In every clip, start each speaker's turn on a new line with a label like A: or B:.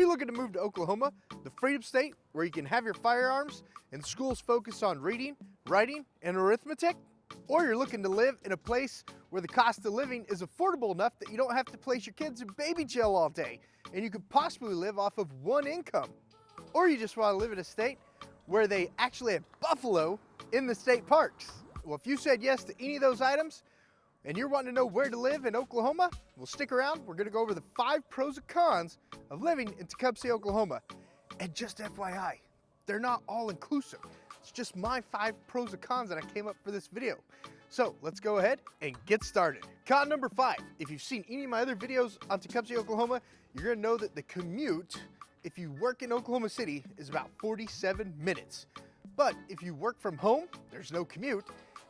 A: you looking to move to Oklahoma, the freedom state where you can have your firearms and schools focus on reading, writing, and arithmetic? Or you're looking to live in a place where the cost of living is affordable enough that you don't have to place your kids in baby jail all day and you could possibly live off of one income? Or you just want to live in a state where they actually have buffalo in the state parks? Well, if you said yes to any of those items and you're wanting to know where to live in Oklahoma, well, stick around. We're going to go over the 5 pros and cons of living in Tecumseh, Oklahoma. And just FYI, they're not all inclusive. It's just my 5 pros and cons that I came up for this video. So let's go ahead and get started. Con number 5, if you've seen any of my other videos on Tecumseh, Oklahoma, you're going to know that the commute, if you work in Oklahoma City, is about 47 minutes. But if you work from home, there's no commute.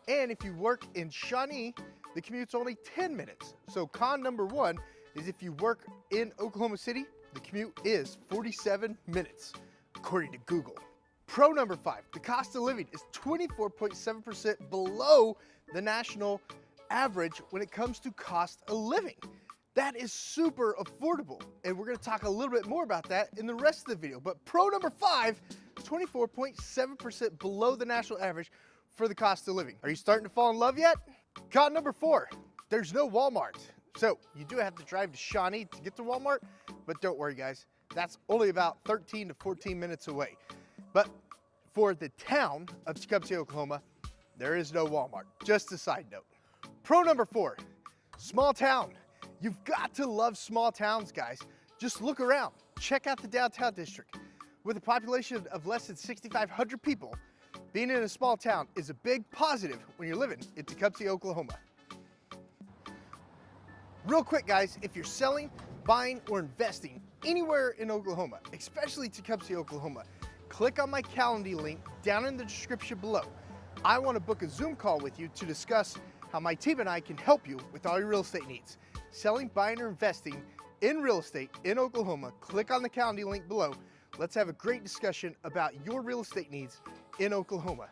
A: And if you work in Shawnee, the commute's only 10 minutes. So con number 1 is if you work in Oklahoma City, the commute is 47 minutes, according to Google. Pro number 5, the cost of living is 24.7% below the national average when it comes to cost of living. That is super affordable, and we're gonna talk a little bit more about that in the rest of the video. But pro number 5, 24.7% below the national average for the cost of living. Are you starting to fall in love yet? Con number 4, there's no Walmart. So you do have to drive to Shawnee to get to Walmart, but don't worry guys, that's only about 13 to 14 minutes away. But for the town of Tecumseh, Oklahoma, there is no Walmart. Just a side note. Pro number 4, small town. You've got to love small towns, guys. Just look around. Check out the downtown district. With a population of less than 6,500 people, being in a small town is a big positive when you're living in Tecumseh, Oklahoma. Real quick, guys, if you're selling, buying, or investing anywhere in Oklahoma, especially Tecumseh, Oklahoma, click on my Calendly link down in the description below. I want to book a Zoom call with you to discuss how my team and I can help you with all your real estate needs. Selling, buying, or investing in real estate in Oklahoma, click on the Calendly link below. Let's have a great discussion about your real estate needs in Oklahoma.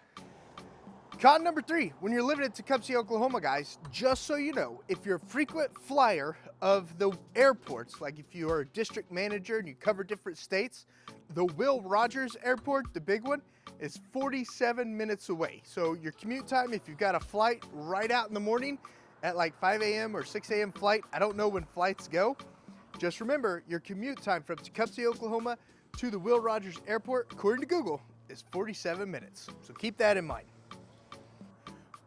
A: Con number 3, when you're living in Tecumseh, Oklahoma, guys, just so you know, if you're a frequent flyer of the airports, like if you are a district manager and you cover different states, the Will Rogers Airport, the big one, is 47 minutes away. So your commute time, if you've got a flight right out in the morning at like 5 a.m. or 6 a.m. flight, I don't know when flights go, just remember your commute time from Tecumseh, Oklahoma to the Will Rogers Airport, according to Google, is 47 minutes. So keep that in mind.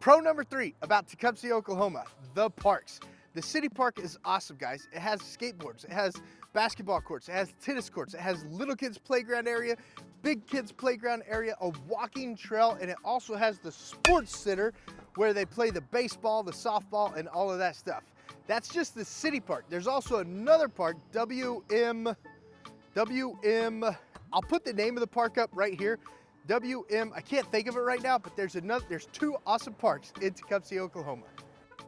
A: Pro number 3 about Tecumseh, Oklahoma, the parks. The city park is awesome, guys. It has skateboards, it has basketball courts, it has tennis courts, it has little kids playground area, big kids playground area, a walking trail, and it also has the sports center where they play the baseball, the softball, and all of that stuff. That's just the city park. There's also another park, WM, I'll put the name of the park up right here. I can't think of it right now, but there's 2 awesome parks in Tecumseh, Oklahoma.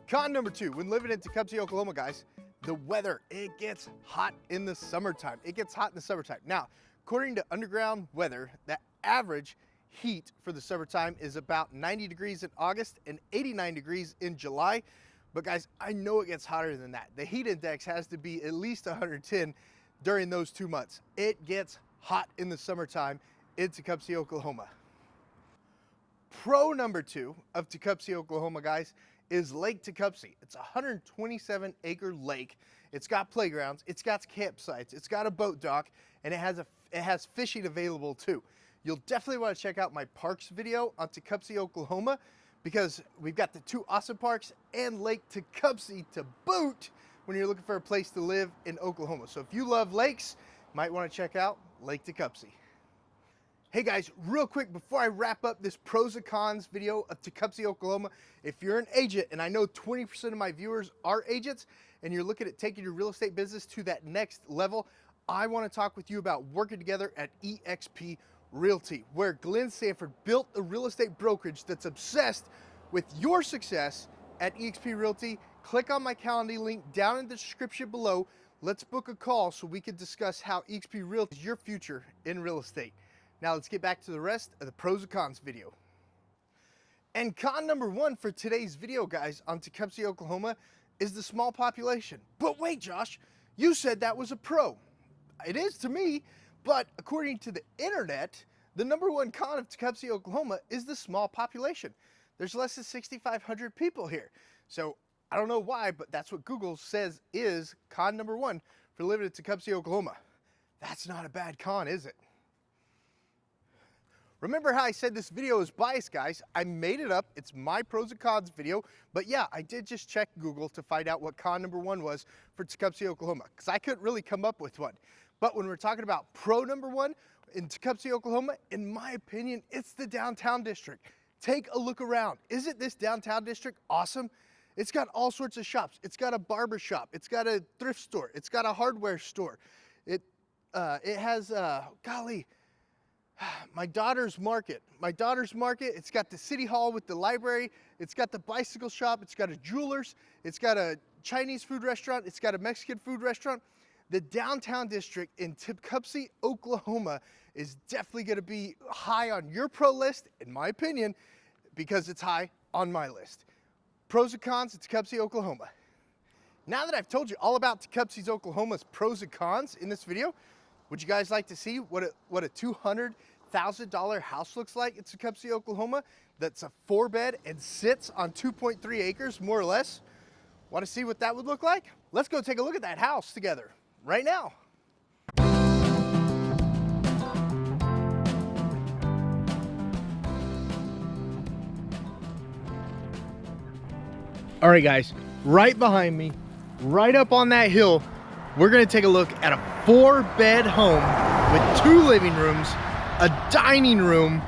A: Con number 2, when living in Tecumseh, Oklahoma, guys, the weather, it gets hot in the summertime. It gets hot in the summertime. Now, according to underground weather, the average heat for the summertime is about 90 degrees in August and 89 degrees in July. But guys, I know it gets hotter than that. The heat index has to be at least 110 during those 2 months. It gets hot in the summertime in Tecumseh, Oklahoma. Pro number 2 of Tecumseh, Oklahoma, guys, is Lake Tecumseh. It's a 127-acre lake. It's got playgrounds, it's got campsites, it's got a boat dock, and it has fishing available too. You'll definitely want to check out my parks video on Tecumseh, Oklahoma, because we've got the 2 awesome parks and Lake Tecumseh to boot when you're looking for a place to live in Oklahoma. So if you love lakes, you might want to check out Lake Tecumseh. Hey guys, real quick before I wrap up this pros and cons video of Tecumseh, Oklahoma, if you're an agent, and I know 20% of my viewers are agents, and you're looking at taking your real estate business to that next level, I want to talk with you about working together at eXp Realty, where Glenn Sanford built a real estate brokerage that's obsessed with your success at eXp Realty. Click on my Calendly link down in the description below. Let's book a call so we can discuss how eXp Realty is your future in real estate. Now let's get back to the rest of the pros and cons video. And con number 1 for today's video, guys, on Tecumseh, Oklahoma, is the small population. But wait, Josh, you said that was a pro. It is to me, but according to the internet, the #1 con of Tecumseh, Oklahoma is the small population. There's less than 6,500 people here. So I don't know why, but that's what Google says is con #1 for living in Tecumseh, Oklahoma. That's not a bad con, is it? Remember how I said this video is biased, guys? I made it up. It's my pros and cons video. But yeah, I did just check Google to find out what con #1 was for Tecumseh, Oklahoma, because I couldn't really come up with one. But when we're talking about pro #1 in Tecumseh, Oklahoma, in my opinion, it's the downtown district. Take a look around. Isn't this downtown district awesome? It's got all sorts of shops. It's got a barber shop. It's got a thrift store. It's got a hardware store. It has, golly, my daughter's market. It's got the city hall with the library. It's got the bicycle shop. It's got a jeweler's. It's got a Chinese food restaurant. It's got a Mexican food restaurant. The downtown district in Tecumseh, Oklahoma is definitely going to be high on your pro list, in my opinion, because it's high on my list. Pros and cons of Tecumseh, Oklahoma. Now that I've told you all about Tecumseh, Oklahoma's pros and cons in this video, would you guys like to see what a $200,000 house looks like in Tecumseh, Oklahoma? That's a 4-bed and sits on 2.3 acres, more or less. Want to see what that would look like? Let's go take a look at that house together right now. All right, guys, right behind me, right up on that hill, we're gonna take a look at a 4-bed home with 2 living rooms, a dining room.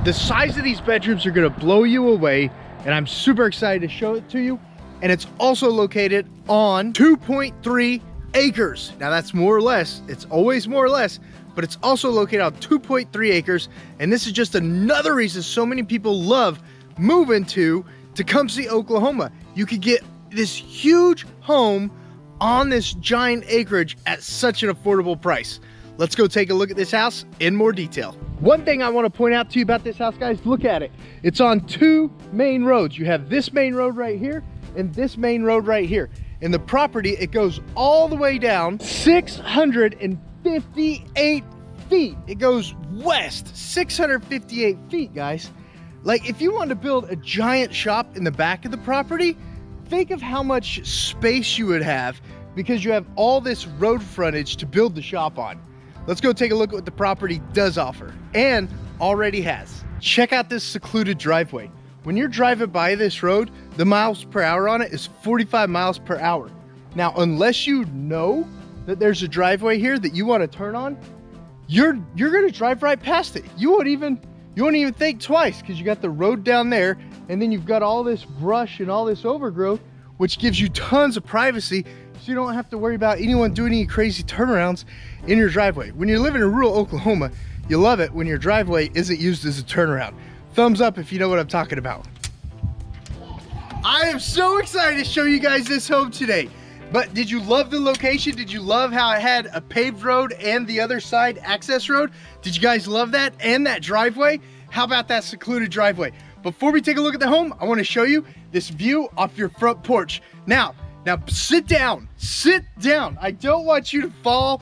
A: The size of these bedrooms are gonna blow you away, and I'm super excited to show it to you. And it's also located on 2.3 acres. Now that's more or less, it's always more or less, but it's also located on 2.3 acres. And this is just another reason so many people love moving to Tecumseh, Oklahoma. You could get this huge home on this giant acreage at such an affordable price. Let's go take a look at this house in more detail. One thing I want to point out to you about this house, guys, look at it. It's on 2 main roads. You have this main road right here and this main road right here. And the property, it goes all the way down 658 feet. It goes west 658 feet, guys. Like, if you want to build a giant shop in the back of the property, think of how much space you would have because you have all this road frontage to build the shop on. Let's go take a look at what the property does offer and already has. Check out this secluded driveway. When you're driving by this road, the miles per hour on it is 45 miles per hour. Now, unless you know that there's a driveway here that you want to turn on, you're going to drive right past it. You won't even think twice because you got the road down there, and then you've got all this brush and all this overgrowth, which gives you tons of privacy, so you don't have to worry about anyone doing any crazy turnarounds in your driveway. When you live in rural Oklahoma, you love it when your driveway isn't used as a turnaround. Thumbs up if you know what I'm talking about. I am so excited to show you guys this home today. But did you love the location? Did you love how it had a paved road and the other side access road? Did you guys love that? And that driveway? How about that secluded driveway? Before we take a look at the home, I want to show you this view off your front porch. Now sit down, I don't want you to fall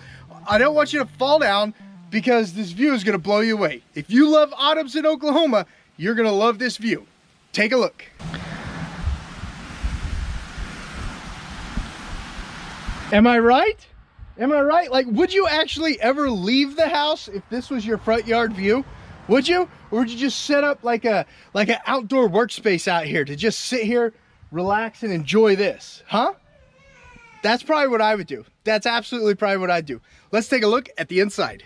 A: down because this view is gonna blow you away. If you love autumns in Oklahoma, you're gonna love this view. Take a look. Am I right? Am I right? Like, would you actually ever leave the house if this was your front yard view? Would you? Or would you just set up like an outdoor workspace out here to just sit here, relax, and enjoy this? Huh? That's probably what I would do. That's absolutely probably what I'd do. Let's take a look at the inside.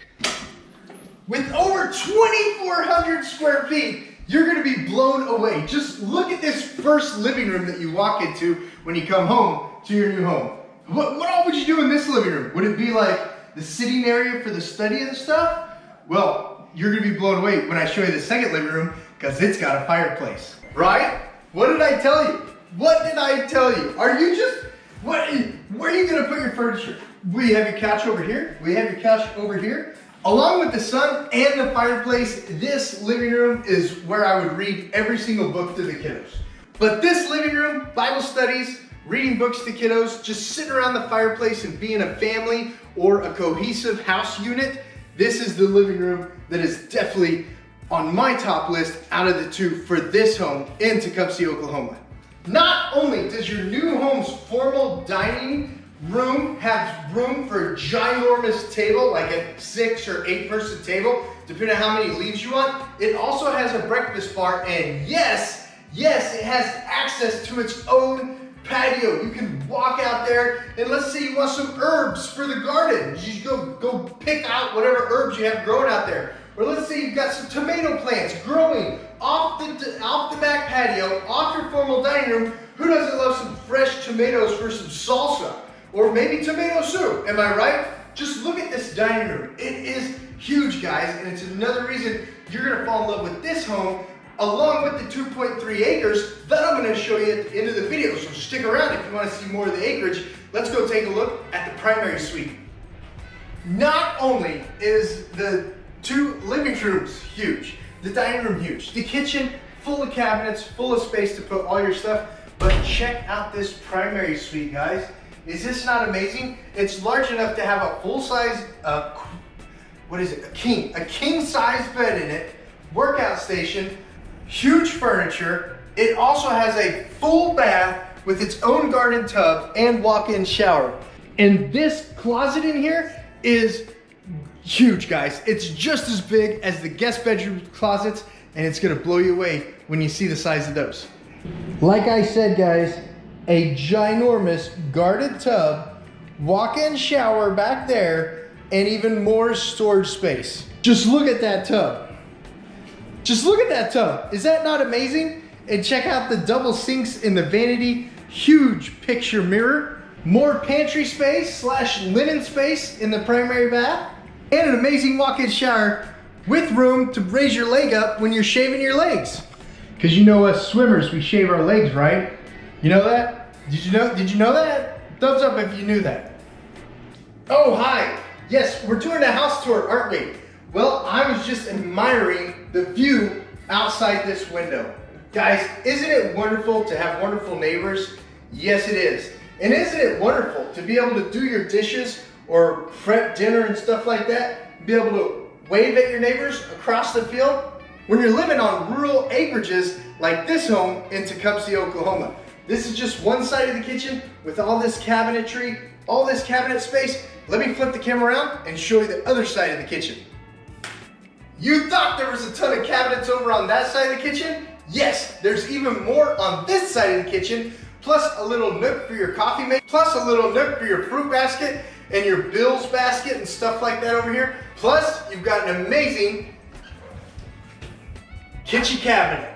A: With over 2,400 square feet, you're gonna be blown away. Just look at this first living room that you walk into when you come home to your new home. What all would you do in this living room? Would it be like the sitting area for the study and stuff? Well, you're gonna be blown away when I show you the second living room because it's got a fireplace. Right? What did I tell you? What did I tell you? Are you just, where are you gonna put your furniture? We have your couch over here. We have your couch over here. Along with the sun and the fireplace, this living room is where I would read every single book to the kiddos. But this living room, Bible studies, reading books to kiddos, just sitting around the fireplace and being a family or a cohesive house unit, this is the living room that is definitely on my top list out of the two for this home in Tecumseh, Oklahoma. Not only does your new home's formal dining room have room for a ginormous table, like a 6 or 8 person table, depending on how many leaves you want, it also has a breakfast bar, and yes, it has access to its own patio. You can walk out there, and let's say you want some herbs for the garden. You just go pick out whatever herbs you have growing out there. Or let's say you've got some tomato plants growing off the back patio, off your formal dining room. Who doesn't love some fresh tomatoes for some salsa? Or maybe tomato soup, am I right? Just look at this dining room. It is huge, guys, and it's another reason you're gonna fall in love with this home, along with the 2.3 acres that I'm gonna show you at the end of the video. So stick around if you wanna see more of the acreage. Let's go take a look at the primary suite. Not only is the 2 living rooms huge, the dining room huge, the kitchen full of cabinets, full of space to put all your stuff, but check out this primary suite, guys. Is this not amazing? It's large enough to have a full-size, a king size bed in it, workout station, huge furniture. It also has a full bath with its own garden tub and walk-in shower. And this closet in here is huge, guys. It's just as big as the guest bedroom closets, and it's gonna blow you away when you see the size of those. Like I said, guys, a ginormous garden tub, walk-in shower back there, and even more storage space. Just look at that tub. Just look at that tub. Is that not amazing? And check out the double sinks in the vanity, huge picture mirror, more pantry space / linen space in the primary bath, and an amazing walk-in shower with room to raise your leg up when you're shaving your legs. Because you know us swimmers, we shave our legs, right? You know that? Did you know that? Thumbs up if you knew that. Oh, hi. Yes, we're doing a house tour, aren't we? Well, I was just admiring the view outside this window. Guys, isn't it wonderful to have wonderful neighbors? Yes, it is. And isn't it wonderful to be able to do your dishes or prep dinner and stuff like that? Be able to wave at your neighbors across the field when you're living on rural acreages like this home in Tecumseh, Oklahoma. This is just one side of the kitchen with all this cabinetry, all this cabinet space. Let me flip the camera around and show you the other side of the kitchen. You thought there was a ton of cabinets over on that side of the kitchen? Yes, there's even more on this side of the kitchen, plus a little nook for your coffee maker, plus a little nook for your fruit basket and your bills basket and stuff like that over here. Plus, you've got an amazing kitchen cabinet.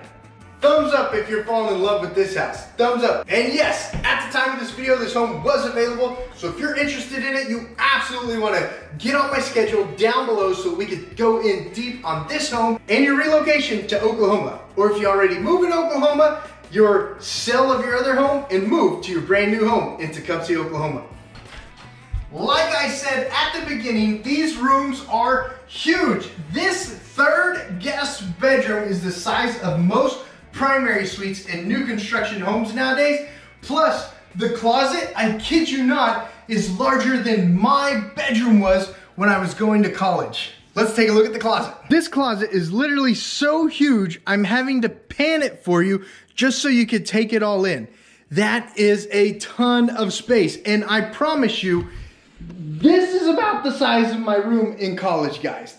A: Thumbs up if you're falling in love with this house. Thumbs up. And yes, at the time of this video, this home was available. So if you're interested in it, you absolutely want to get on my schedule down below so we could go in deep on this home and your relocation to Oklahoma. Or if you already move in Oklahoma, your sale of your other home and move to your brand new home in Tecumseh, Oklahoma. Like I said at the beginning, these rooms are huge. This 3rd guest bedroom is the size of most primary suites in new construction homes nowadays. Plus, the closet, I kid you not, is larger than my bedroom was when I was going to college. Let's take a look at the closet. This closet is literally so huge, I'm having to pan it for you just so you could take it all in. That is a ton of space, and I promise you, this is about the size of my room in college, guys.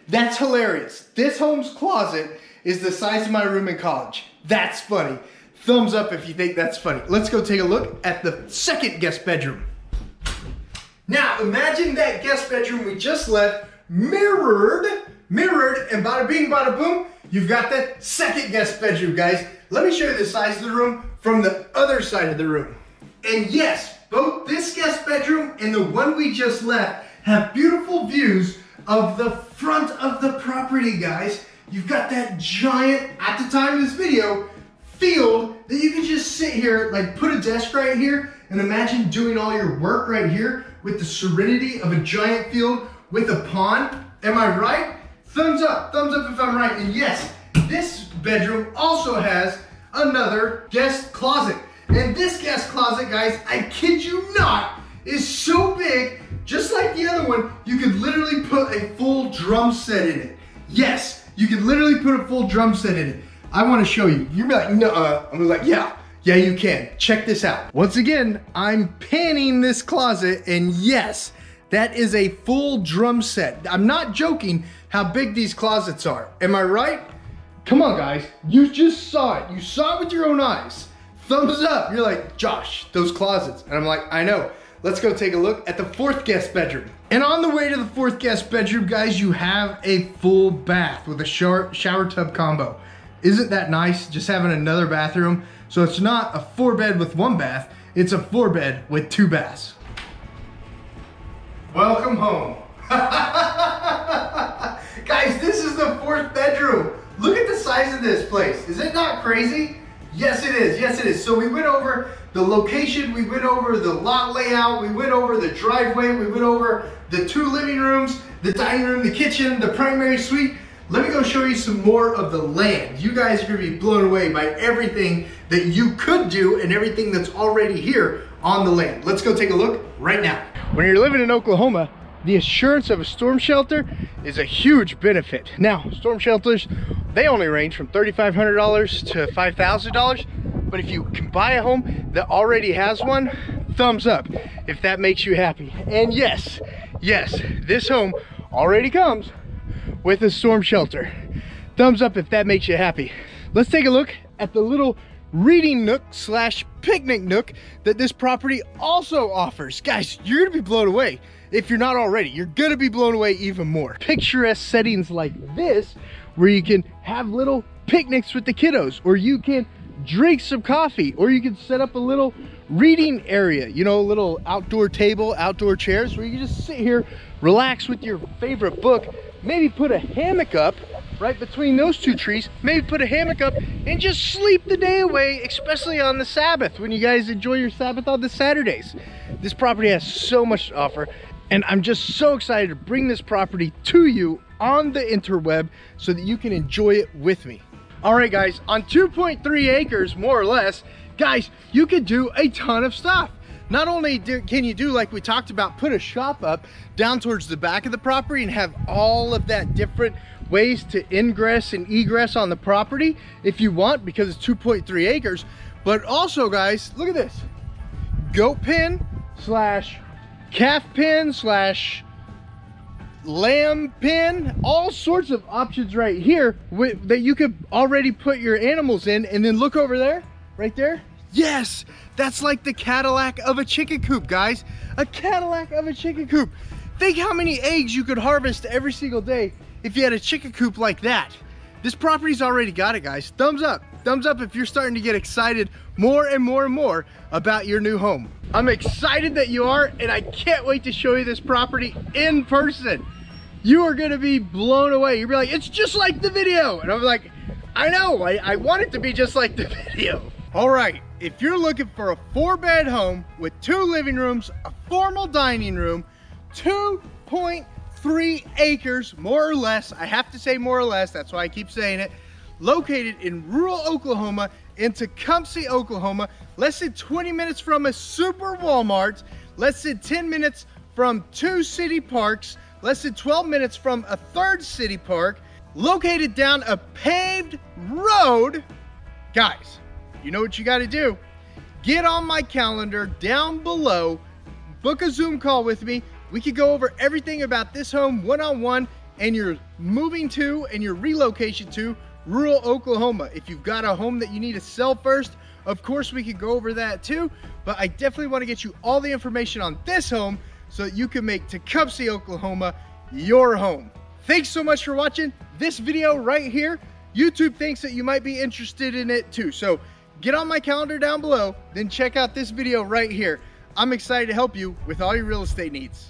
A: That's hilarious. This home's closet is the size of my room in college. That's funny. Thumbs up if you think that's funny. Let's go take a look at the 2nd guest bedroom. Now, imagine that guest bedroom we just left mirrored, and bada bing, bada boom, you've got the 2nd guest bedroom, guys. Let me show you the size of the room from the other side of the room. And yes, both this guest bedroom and the one we just left have beautiful views of the front of the property, guys. You've got that giant, at the time of this video, field that you can just sit here, like put a desk right here and imagine doing all your work right here with the serenity of a giant field with a pond. Am I right? Thumbs up if I'm right. And yes, this bedroom also has another guest closet. And this guest closet, guys, I kid you not, is so big Just like the other one, you could literally put a full drum set in it. Yes, you could literally put a full drum set in it. I want to show you. You're like, no, I'm like, yeah, you can. Check this out. Once again, I'm panning this closet, and yes, that is a full drum set. I'm not joking how big these closets are. Am I right? Come on, guys. You just saw it. You saw it with your own eyes. Thumbs up. You're like, Josh, those closets. And I'm like, I know. Let's go take a look at the fourth guest bedroom. And on the way to the fourth guest bedroom, guys, you have a full bath with a shower tub combo. Isn't that nice? Just having another bathroom. So it's not a 4-bed with 1 bath. It's a 4-bed with 2 baths. Welcome home. Guys, this is the 4th bedroom. Look at the size of this place. Is it not crazy? Yes, it is. Yes, it is. So we went over the location, we went over the lot layout, we went over the driveway, we went over the 2 living rooms, the dining room, the kitchen, the primary suite. Let me go show you some more of the land. You guys are gonna be blown away by everything that you could do and everything that's already here on the land. Let's go take a look right now. When you're living in Oklahoma, the assurance of a storm shelter is a huge benefit. Now, storm shelters, they only range from $3,500 to $5,000. But if you can buy a home that already has one, thumbs up if that makes you happy. And yes, this home already comes with a storm shelter. Thumbs up if that makes you happy. Let's take a look at the little reading nook slash picnic nook that this property also offers. Guys, you're gonna be blown away. If you're not already, you're gonna be blown away even more. Picturesque settings like this, where you can have little picnics with the kiddos, or you can drink some coffee, or you can set up a little reading area, you know, a little outdoor table, outdoor chairs, where you can just sit here, relax with your favorite book, maybe put a hammock up right between those 2 trees, maybe put a hammock up and just sleep the day away, especially on the Sabbath, when you guys enjoy your Sabbath on the Saturdays. This property has so much to offer, and I'm just so excited to bring this property to you on the interweb so that you can enjoy it with me. All right, guys, on 2.3 acres, more or less, guys, you can do a ton of stuff. Not only can you do, like we talked about, put a shop up down towards the back of the property and have all of that different ways to ingress and egress on the property if you want, because it's 2.3 acres. But also, guys, look at this. Goat pen slash calf pen slash lamb pen, all sorts of options right here that you could already put your animals in. And then look over there, right there. Yes, that's like the Cadillac of a chicken coop, guys. A Cadillac of a chicken coop. Think how many eggs you could harvest every single day if you had a chicken coop like that. This property's already got it, guys. Thumbs up. Thumbs up if you're starting to get excited more and more and more about your new home. I'm excited that you are, and I can't wait to show you this property in person. You are gonna be blown away. You'll be like, it's just like the video. And I'm like, I know, I want it to be just like the video. All right, if you're looking for a 4-bed home with 2 living rooms, a formal dining room, 2.3 acres, more or less, I have to say more or less, that's why I keep saying it, located in rural Oklahoma, in Tecumseh, Oklahoma, less than 20 minutes from a super Walmart, less than 10 minutes from 2 city parks, less than 12 minutes from a 3rd city park, located down a paved road. Guys, you know what you got to do. Get on my calendar down below, book a Zoom call with me. We could go over everything about this home one-on-one and your moving to and your relocation to rural Oklahoma. If you've got a home that you need to sell first, of course we could go over that too, but I definitely want to get you all the information on this home so that you can make Tecumseh, Oklahoma your home. Thanks so much for watching this video right here. YouTube thinks that you might be interested in it too. So get on my calendar down below, then check out this video right here. I'm excited to help you with all your real estate needs.